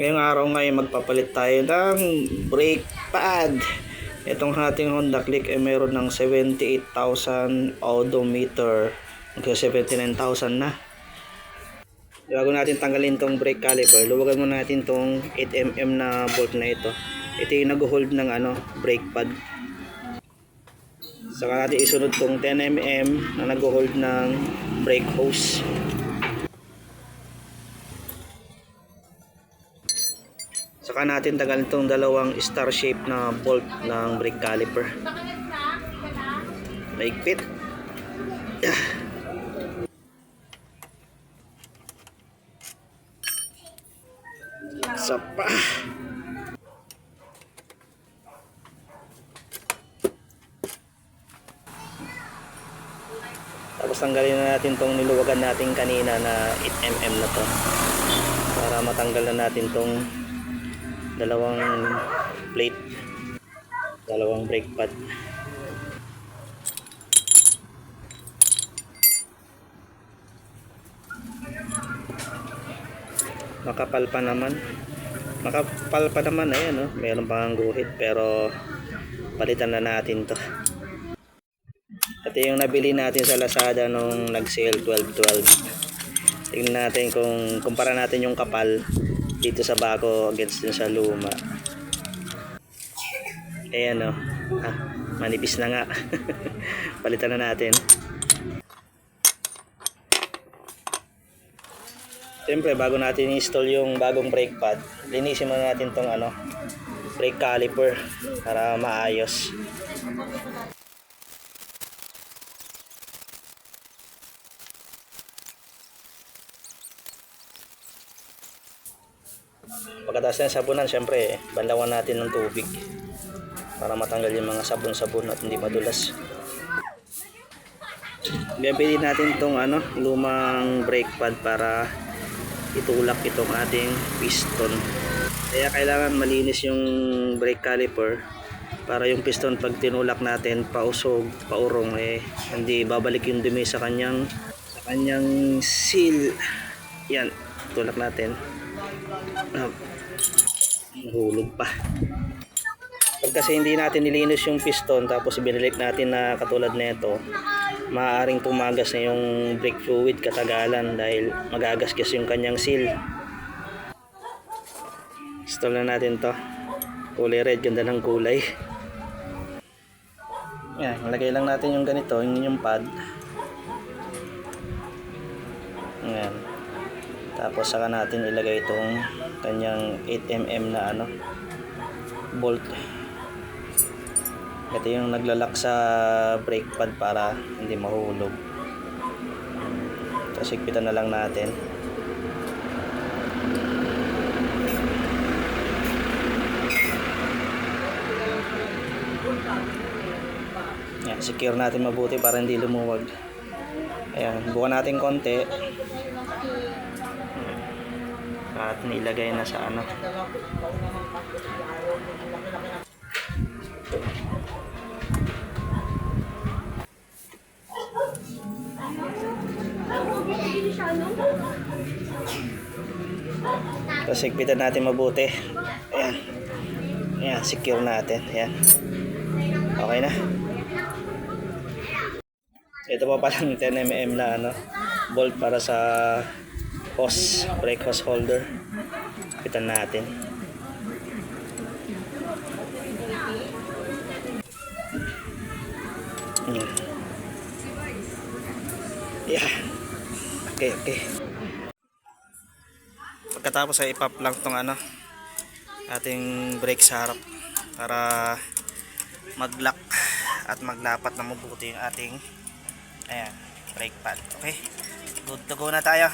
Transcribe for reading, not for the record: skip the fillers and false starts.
Ngayong araw ngayon magpapalit tayo ng brake pad. Itong ating Honda Click ay mayroon ng 78,000 odometer. Magka 79,000 na. Bago natin tanggalin tong brake caliper, luwagan muna natin tong 8mm na bolt na ito. Ito yung nag-hold ng brake pad. Saka natin isunod tong 10mm na nag-hold ng brake hose. Saka natin tagalin itong dalawang star shape na bolt ng brake caliper. Maigpit. Isa pa. Tapos tanggalin na natin itong niluwagan natin kanina na 8mm na to, para matanggal na natin itong dalawang plate, dalawang brake pad. Makapal pa naman, ayan, mayroon pang guhit, pero palitan na natin to. Ito yung nabili natin sa Lazada nung nag-sale 12.12. Tingnan natin kung kumpara natin yung kapal dito sa bago against dun sa luma. Ayan, manipis na nga. Palitan na natin. Siyempre, bago natin install yung bagong brake pad, linisin muna natin tong brake caliper para maayos. Pagkatapos ng sabunan, syempre banlawan natin ng tubig para matanggal yung mga sabon-sabon at hindi madulas. Gamitin natin tong lumang brake pad para itulak itong ating piston. Kaya kailangan malinis yung brake caliper para yung piston pag tinulak natin pausog, paurong, hindi babalik yung dumi sa kanyang seal. Yan, tulak natin. Nahulog pa. Pag kasi hindi natin nilinis yung piston tapos binalik natin na katulad nito, maaaring tumagas na yung brake fluid katagalan dahil magagasgas yung kanyang seal. Install na natin to. Kulay red, ganda ng kulay. Yan, malagay lang natin yung ganito, yung pad. Yan. Tapos saka natin ilagay itong kanyang 8mm na bolt. Ito yung naglalak sa brake pad para hindi mahulog. Tapos higpitan na lang natin. Yan, secure natin mabuti para hindi lumuwag. Ayan, bukan natin konti. At nilagay na sa Tapos higpitan natin mabuti. Ayan. Ayan, secure natin. Ayan. Okay na. Ito pa palang 10mm na bolt para sa hose, brake hose holder. Higpitan natin. Ayan. Yeah. Okay. Pagkatapos ay ipap lang tong ating brake sa harap para mag-lock at maglapat na mabuti yung ating brake pad. Okay, good to go na tayo.